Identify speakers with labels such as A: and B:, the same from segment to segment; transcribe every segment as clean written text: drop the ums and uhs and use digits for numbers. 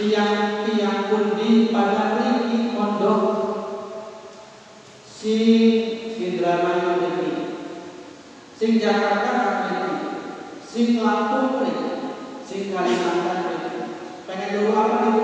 A: tiang-tiang pundi pada mriki mondok si Indramayu mriki, sing Jakarta mriki, sing Lampung mriki, sing Kalimantan mriki. Pengen dulu apa nih?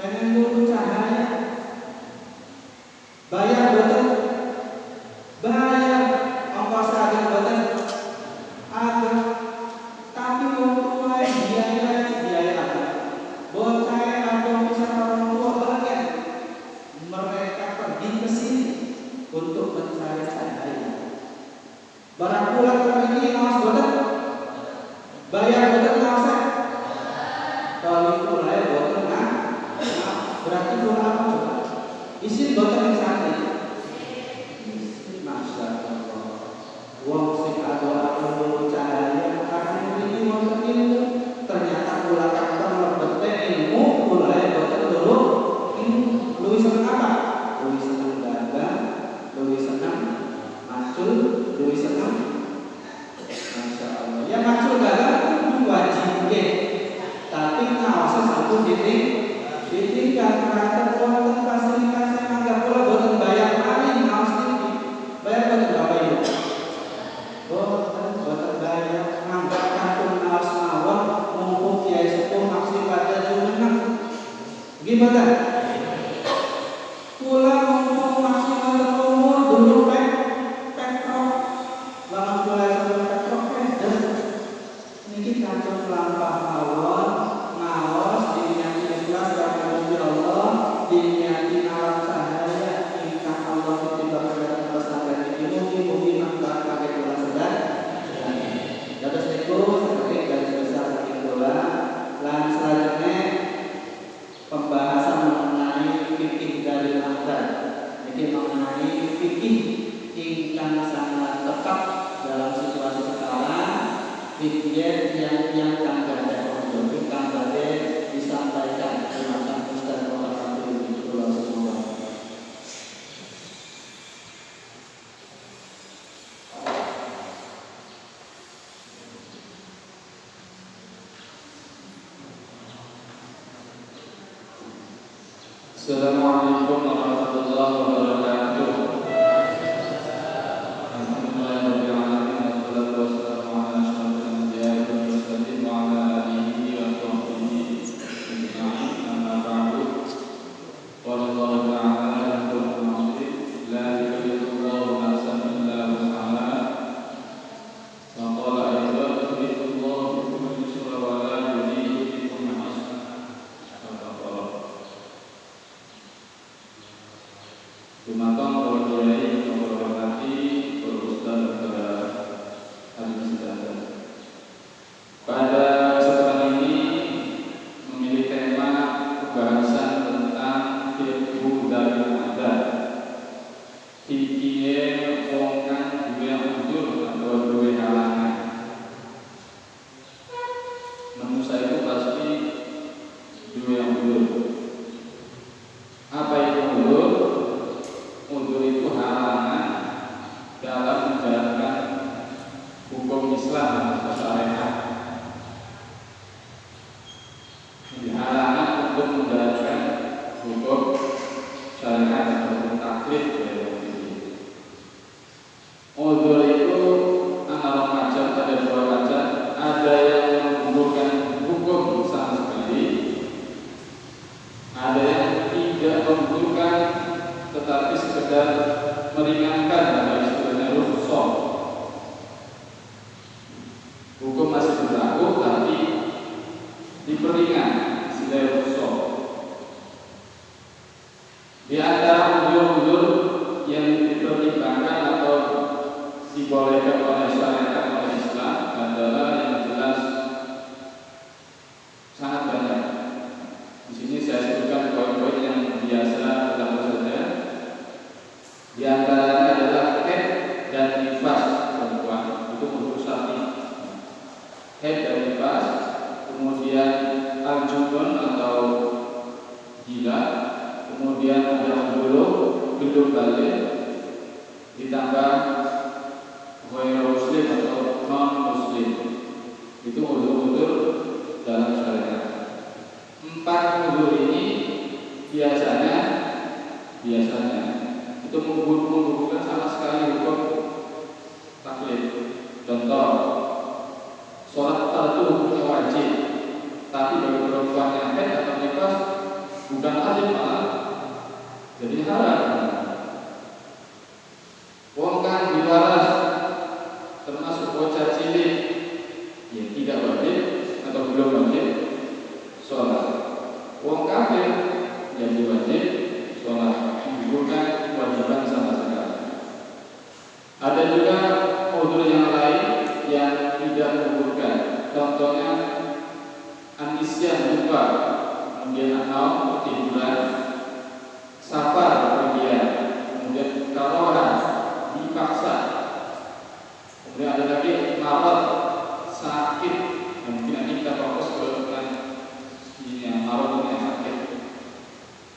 A: Pengen dulu cahaya. Bayar boten? Bayar ongkos agen boten? Agen. Tapi wong tua biaya apa? Bocah atau misalnya orang tua bagian mereka pergi ke sini untuk mencari cahaya. Barang pulang ke ini ngawas boten? Bayar boten ngawasnya? Kalau mulai boten nah, berarti pulang apa coba? Isi boten yang sakit. Masya Allah. Wong sing ado dulu cahaya karena ini wonten ilmu. Ternyata pulang kantor lebete ilmu mulai boten dulu. Luwih seneng apa? Luwih seneng dagang, luwih seneng macul, luwih seneng. Masya Allah. Ya macul dagang itu wajib nggih. Tapi ngawasa sampun ditinggal karena wonten fasilitas yang anggap kula boten bayar paling ngawas niki. Bayar boten Bapak Ibu? Boten bayar nganggap kantun ngawas mawon mumpung kiai sepuh maksud pada jumeneng. Gimana? Kula mumpung masih wonten umur dulu petrok. Lamun kula sampeyan petrok niki kantun lampah mawon. Ngaos diniati ikhlas karena Allah, diniati alam cahaya ingkang Allah kutimbang kepada pesantren ini mungkin manfaat pakai kula sedang. Dados niku sebagai garis besar saking kula. Lan selanjutnya pembahasan mengenai fikih dari akad. Ini mengenai fikih ingkang sangat tepat dalam situasi sekarang. Fikih yang kangge kang badhe disampaikan semacam Ustaz Muhammad bin Abdullah semua.
B: Assalamualaikum warahmatullahi wabarakatuh. Ditambah muslim atau non muslim, itu udzur dalam syariat. Empat wudu ini biasanya itu menggugurkan sama sekali hukum taklid. Contoh, sholat fardu hukumnya wajib, tapi bagi perempuan yang haid atau nifas bukan wajib malah jadi haram. Wong kang diwaras termasuk bocah cilik ya tidak wajib atau belum wajib sholat. Wong kafir jadi wajib sholat, bukan kewajiban sama sekali. Ada juga udzur yang lain yang tidak menggugurkan. Contohnya anisyan lupa, kemudian akal ketiduran, safar pergian, kemudian karohah dipaksa, kemudian ada lagi marad sakit. Mungkin nanti kita fokus ke ini yang marad yang sakit.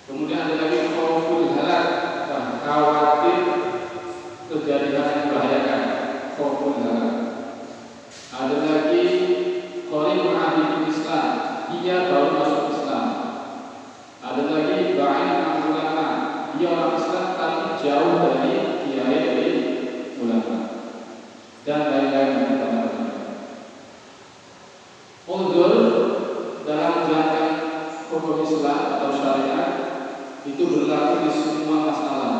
B: Kemudian ada lagi khauful halak, khawatir terjadi hal yang membahayakan, khauful halak. Ada lagi qaribun ahli Islam, dia baru masuk Islam. Ada lagi ba'in ulama, dia orang Islam tapi jauh dari kiai dari ulama, dan lain-lain. Udzur dalam menjalankan hukum Islam atau syariat itu berlaku di semua masalah.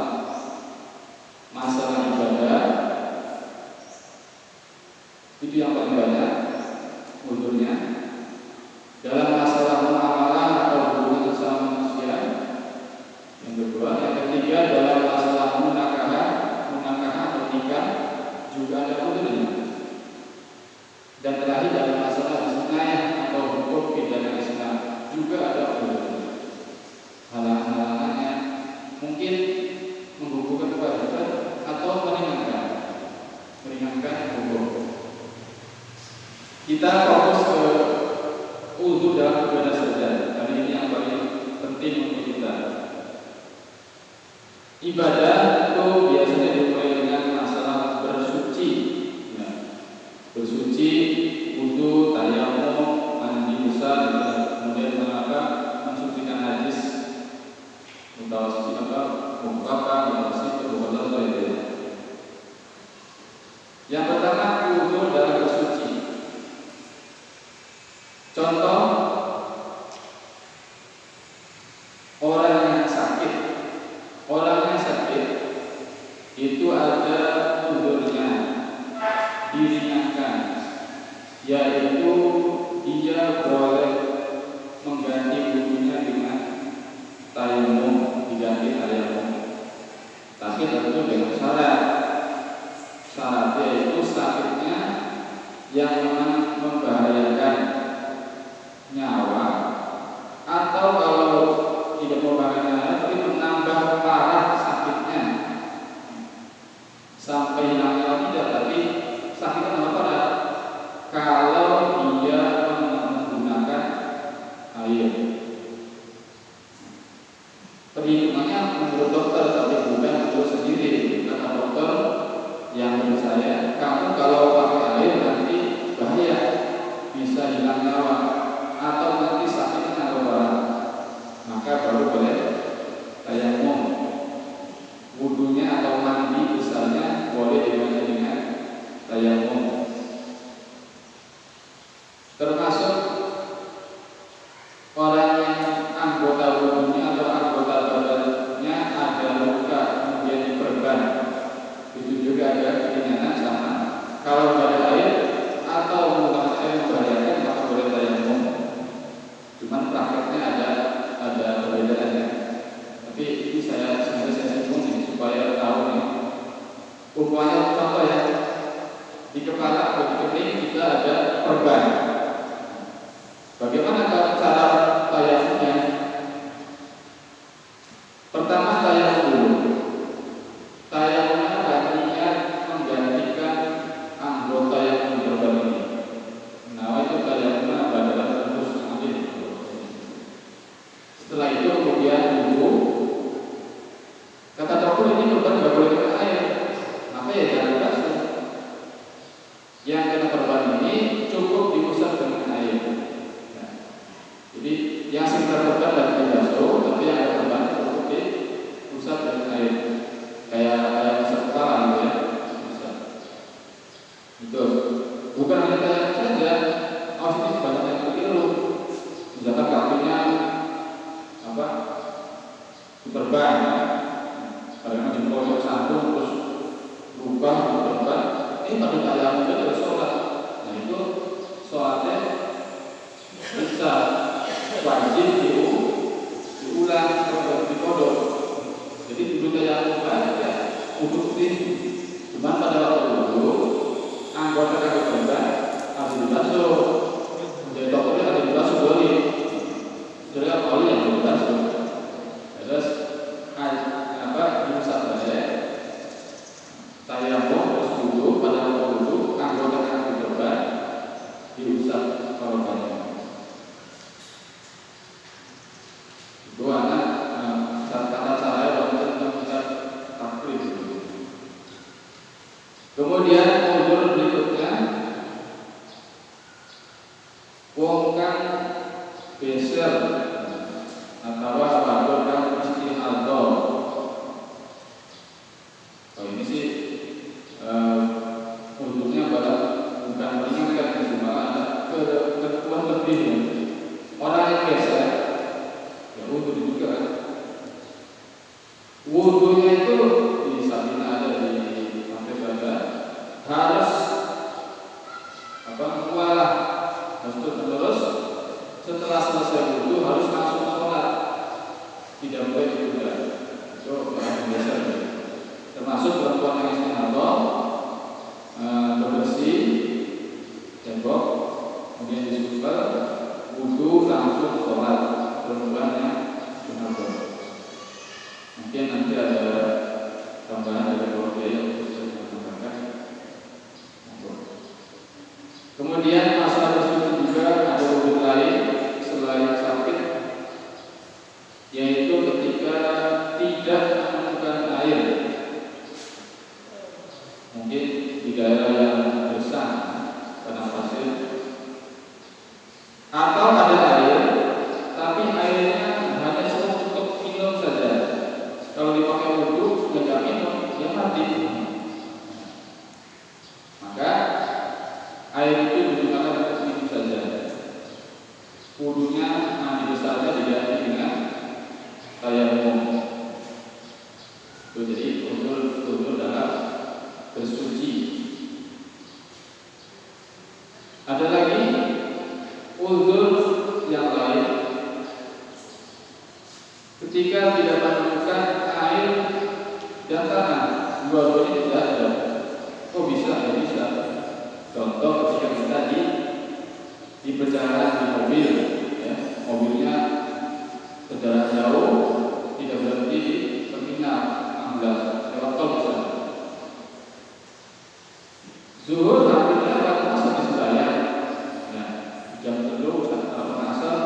B: Masalah ibadah itu yang paling banyak udzurnya. Dalam masalah muamalah atau hubungan sesama manusia yang kedua. Yang ketiga dalam masalah munakahah atau nikah juga ada udzurnya. Dan terakhir dalam masalah jinayah atau hukum pidana Islam juga ada udzurnya. Halangan-halangannya mungkin menggugurkan kewajiban atau meringankan hukum. Kita fokus ke udzur dalam ibadah saja, karena ini yang paling penting untuk kita. Ibadah itu biasanya dimulai dengan masalah bersuci, ya. Bersuci, wudu, tayamum, mandi besar, kemudian mensucikan najis, yang pertama wudu dalam bersuci. Contoh, orang yang sakit itu ada udzurnya diringankan, yaitu dia boleh mengganti wudunya dengan tayamum, diganti tayamum. Tapi tentu dengan syarat. Syaratnya itu sakitnya yang memang membahayakan nyawa, atau kalau tidak membahayakan nyawa tapi menambah parah sakitnya sampai hilang nyawa tidak, tapi sakitnya tambah parah kalau dia menggunakan air. Perhitungannya menurut dokter, tapi bukan menurut sendiri. Kata dokter yang menurut saya, kamu kalau pakai air nanti bahaya, bisa hilang nyawa atau nanti sakitnya tambah parah, maka baru boleh tayamum. Wudunya atau mandi misalnya boleh diganti dengan tayamum. Termasuk orang yang anggota wudunya atau anggota badannya ada luka kemudian diperban, itu juga ada keringanan sama. Kalau tidak ada air atau menggunakan air membahayakan, maka boleh tayamum. Cuman prakteknya ada perbedaannya. Tapi ini saya singgung nih supaya tahu nih. Umpamanya contoh ya, di kepala atau di keping kita ada perban. Bagaimana cara tayamumnya? Pertama tayamum dulu. Tayamumnya artinya menggantikan anggota yang berban ini. Nah, itu tayamumnya adalah terus ambil. Setelah itu kemudian wudu. Kata dokter ini korban nggak boleh kena air. Maka ya jangan sini. Cuman pada waktu itu anggota kaki korban harus dibasuh. Jadi dokternya harus dibasuh boleh. Jadi oli yang dibasuh. Terus diusap balik. Tayamum terus wudhu, pada waktu wudhu anggota kaki korban diusap korbannya. Itu anak kata saya waktu kita taklid. Kemudian uzur berikutnya, wong kang beser atau wadon kang istihadah. Oh ini sih uzurnya bukan mengingatkan, cuma ada ketentuan lebih ya. Orang yang beser ya uzur juga kan. Wudhunya itu di Sabina ada di sampai pada harus mualah, terus setelah selesai wudhu harus langsung sholat, tidak boleh ditunda. Itu orang biasa. Termasuk perempuan yang istihadah bebersih, cebok, kemudian disupel, wudhu langsung sholat. Perempuan yang istihadah. Mungkin nanti ada tambahan dari keluarga yang bisa ditambahkan. Kemudian masalah bersuci juga ada wudhu lain selain sakit, yaitu ketika tidak menemukan air. Mungkin di daerah yang gersang karena pasir, atau ada air tapi airnya hanya cukup minum saja. Kalau dipakai wudhu, ya nggak minum, ya mati. Maka air itu digunakan untuk minum saja. Wudhunya mandi besarnya diganti dengan tayamum. Itu jadi uzur dalam bersuci. Ada lagi uzur yang lain ketika tidak menemukan air dan tanah, dua-duanya tidak ada. Oh bisa, ya bisa. Contoh ketika kita di perjalanan di mobil, ya, mobilnya perjalanan jauh, tidak berhenti di terminal amblas, lewat tol bisa. Zuhur akhirnya waktu asar di Selayar, ya, jam 3 atau asar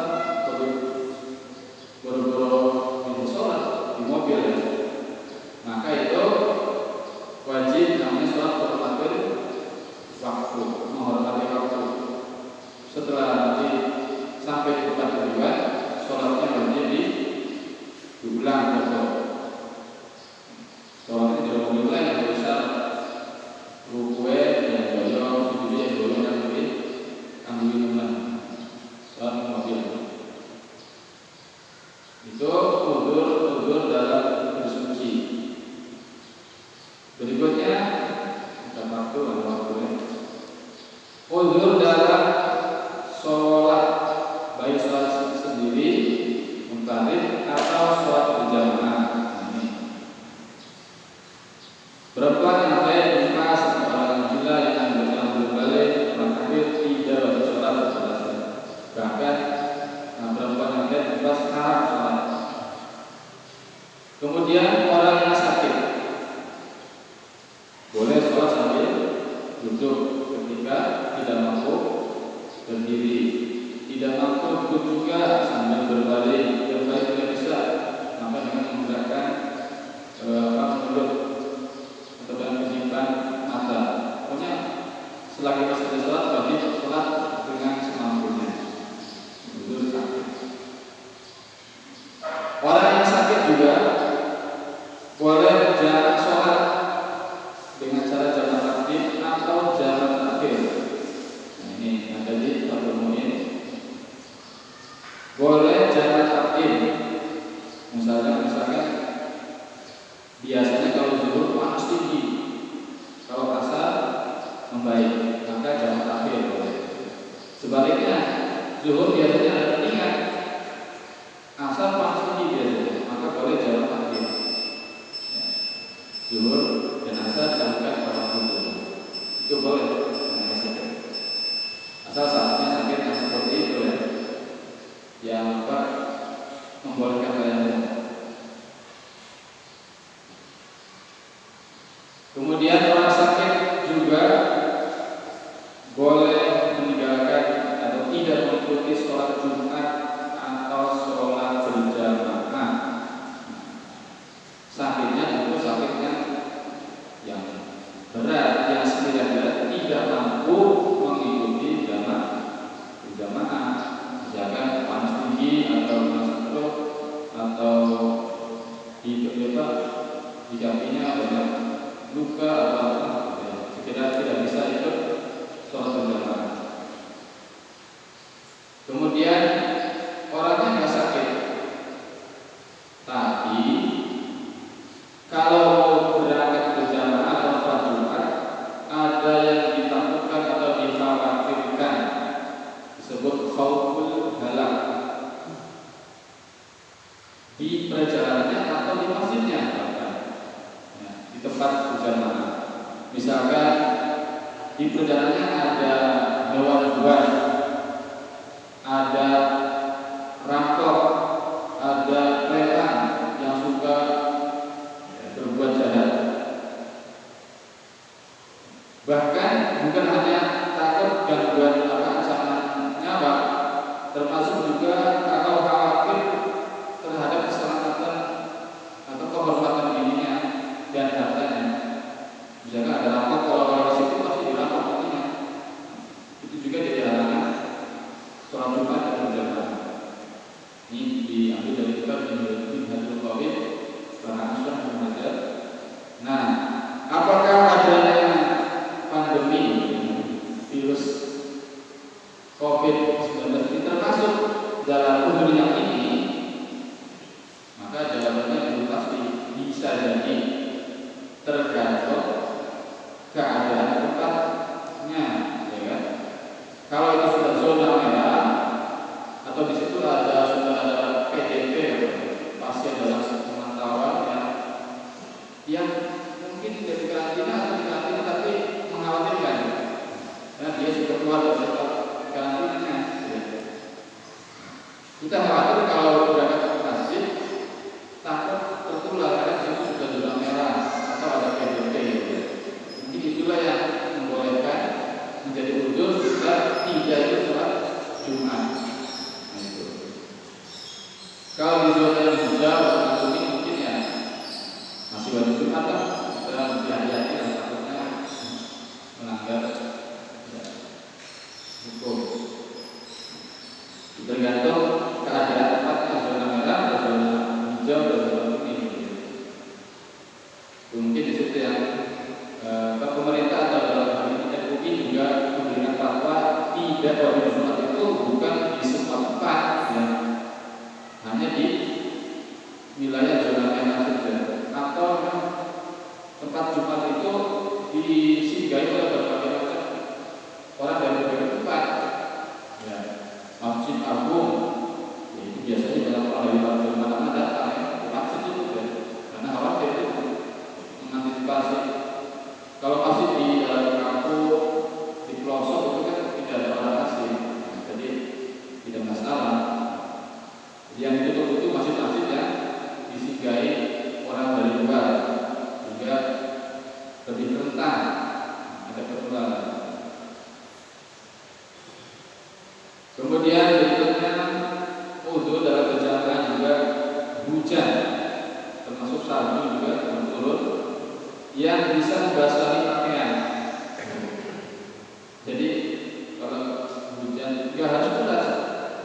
B: boro-boro di sholat di mobil, ya. Maka itu wajib namanya sholat berhormat waktu, menghormati waktu. Setelah nanti sampai di tempat tujuan, sholatnya wajib diulang besok. Sholatnya tidak boleh diulang, yang bisa rukue yang doyong, sujud yang doyong dan lebih ambil minuman. Sholat di mobil. Itu uzur dalam bersuci. Berikutnya kita waktunya. Uzur dalam sholat, baik sholat sendiri, munfarid atau sholat berjamaah. Ini perempuan yang haid, nifas, atau orang gila yang berbalik, orang kafir tidak wajib sholat berjamaah. Bahkan perempuan yang haid, nifas haram sholat. Kemudian orang yang sakit boleh sholat sambil duduk ketika tidak mampu berdiri, tidak mampu duduk juga sambil berbalik tidak bisa, maka dengan menggunakan menurut atau dengan menyimpan mata. Pokoknya selagi masih ada sholat, wajib sholat dengan semampunya. Duduk sakit. Orang yang sakit juga boleh jarak sholat dengan cara jamak takdim atau jamak takhir. Nah, ini ada di pertemuan. Boleh jamak takdim. Misalkan biasanya kalau zuhur panas tinggi, kalau asar membaik, maka jamak takhir boleh. Sebaliknya zuhur biasanya ada ketinggian, asar panas tinggi biasanya, maka boleh jamak takdim. Zuhur dan asar yang membolehkan kalian. Kemudian orang sakit juga boleh meninggalkan atau tidak mengikuti sholat Jumat atau sholat berjamaah. Sakitnya itu sakitnya yang berat, yang sekiranya tidak mampu mengikuti berjamaah, misalkan panas tinggi atau panas perut atau di kakinya banyak luka atau apa, sekiranya tidak bisa ikut sholat berjamaah. Kemudian orangnya nggak sakit, tapi kalau berangkat berjamaah atau sholat Jumat ada yang ditakutkan atau dikhawatirkan, disebut khauful halak, di perjalanannya atau di masjidnya, di tempat berjamaah. Misalkan di perjalanannya ada hewan-hewan, ada rampok, ada preman yang suka berbuat jahat. Bahkan bukan hanya takut gangguan ancaman nyawa, termasuk juga kalau khawatir terhadap keselamatan atau kehormatan dirinya dan hartanya. Misalkan ada rampok, kalau di situ pasti dirampok nantinya. Itu juga jadi halangan sholat Jumat dan berjamaah. Ini diambil dari kitab Minhajul Qawaid karang Asy-Syaikh Muhammad. Nah, apakah adanya pandemi virus COVID-19 ini termasuk dalam uzur yang ini? Maka jawabannya belum pasti, bisa jadi tergantung keadaan tempatnya, ya kan? Kalau itu sudah zona merah atau di situ sudah ada PDP, pasien dalam pemantauan yang mungkin tidak dikarantina atau dikarantina tapi mengkhawatirkan, karena dia sudah keluar dari tempat karantinanya. Kita khawatir kalau berangkat ke masjid takut tertular karena itu sudah zona merah atau ada PDP. Mungkin itulah yang membolehkan menjadi uzur kita tidak ikut sholat Jumat. Kalau di zona yang hijau atau kuning mungkin ya masih wajib Jumat lah. Kita mesti hati-hati dan takutnya melanggar hukum. Tergantung keadaan tempatnya, zona merah atau zona hijau atau zona kuning. Mungkin di situ yang pemerintah atau dalam hal ini MUI juga memberikan fatwa tidak wajib sholat itu bukan di semua tempat, ya. Hanya di wilayah zona merah saja, atau tempat Jumat itu disinggahi oleh berbagai macam orang dari berbagai tempat, ya. Masjid Agung, ya, itu biasanya banyak orang dari mana-mana datang ke masjid itu, ya. Karena khawatir itu mengantisipasi. Kalau masjid di dalam kampung, di pelosok itu kan tidak ada orang asing, jadi tidak masalah. Yang itu masjid-masjid yang disinggahi orang dari luar juga lebih rentan ada penularan. Kemudian berikutnya uzur dalam berjamaah juga hujan, termasuk salju juga turun yang bisa membasahi pakaian. Jadi kalau hujan juga harus jelas,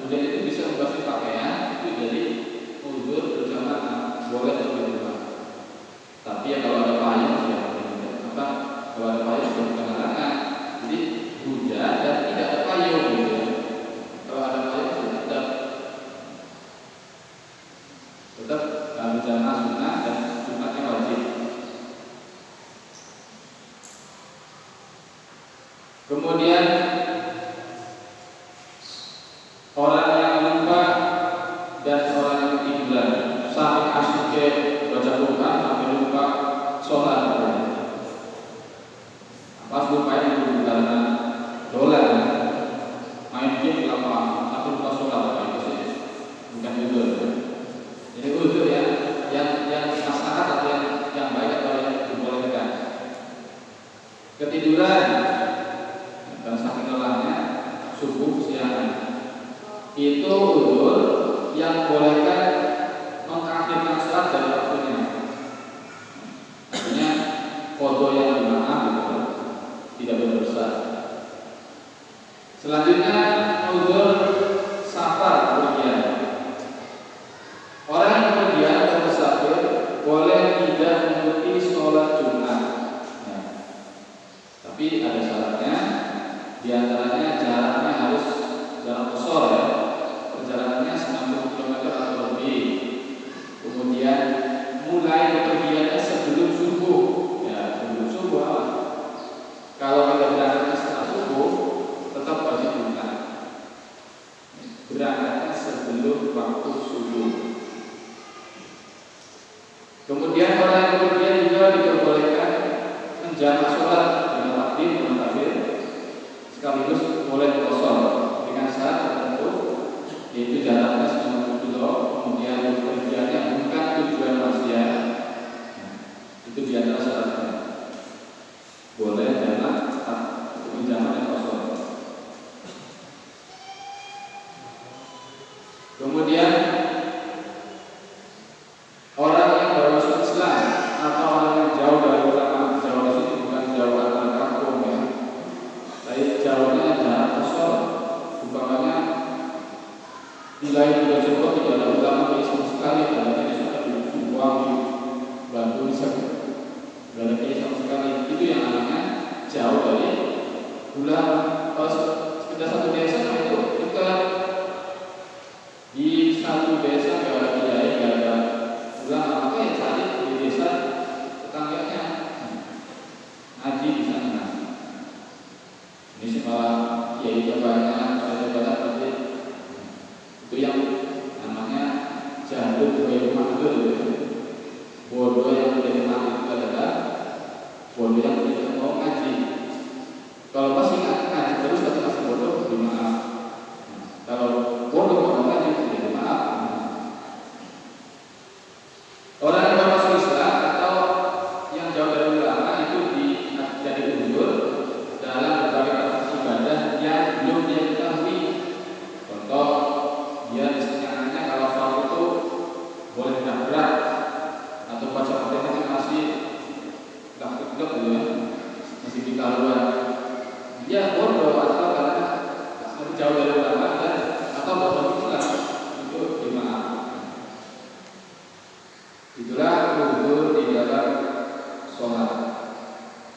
B: hujan itu bisa membasahi pakaian, itu jadi uzur berjamaah, boleh atau tidak. Tapi ya kalau ada payung ya apa? Kalau ada payung sudah bukan larangan. Jadi hujan dan tidak ada payung gitu. Kalau ada payung sudah tetap berjamaah sunnah dan Jumatnya wajib. Kemudian orang yang lupa dan orang yang ketiduran sampai asyiknya baca Quran sampai lupa sholat. Pas lupa itu karena dolar main game lama sampai lupa sholat, itu sih itu uzur yang bolehkan mengkafirkan sholat dari waktunya. Artinya foto yang dimaaf gitu, tidak berdosa. Selanjutnya uzur safar kemudian. Orang yang bepergian atau musafir boleh tidak mengikuti sholat Jumat. Ya. Tapi ada syaratnya, diantaranya jaraknya harus jarak qashar ya, perjalanannya 90 km atau lebih. Kemudian mulai bepergiannya sebelum subuh, ya sebelum subuh. Kalau kita berangkat setelah subuh, tetap wajib Jumat. Berangkatnya sebelum waktu subuh. Kemudian orang yang bepergian juga diperbolehkan menjamak sholat dengan takbir dan takbir, sekaligus boleh qashar dengan syarat tertentu, yaitu jaraknya 90 km, kemudian bepergiannya bukan tujuan maksiat. Itu diantara syaratnya. Boleh jamak, menjamak dan qashar. Kemudian orang yang baru masuk Islam atau orang yang jauh dari ulama, jauh di sini bukan jauh antar kampung ya, tapi jauhnya jarak qashar. Umpamanya di lain juga coba tidak ada ulama di Islam sekali, ada di sana dibuang di Bantu di sana, tidak ada kiai sama sekali. Itu yang namanya jauh dari ulama. Kalau sekitar satu desa itu kita di satu desa nggak ada kiai, nggak ada ulama, maka ya cari di desa tetangganya ngaji di sana. Ini sekolah kiai banyak, ada berarti itu yang namanya jadul dari makhluk, bodoh yang menjadi makhluk itu adalah bodoh yang tidak mau ngaji. Kalau masih ngaji terus tapi masih bodoh, dimaaf. Kalau bodoh mau ngaji, tidak maaf. Orang yang baru masuk Islam atau yang jauh dari ulama itu jadi uzur dalam berbagai aktivitas ibadah yang belum dia ketahui. Contoh, dia misalnya kalau sholat itu boleh berat atau baca Fatihah masih tegak-tegak gitu ya, masih di kaluan. Dia bodoh atau karena jauh dari ulama dan atau bodoh Islam, itu dimaaf. Itulah uzur di dalam sholat.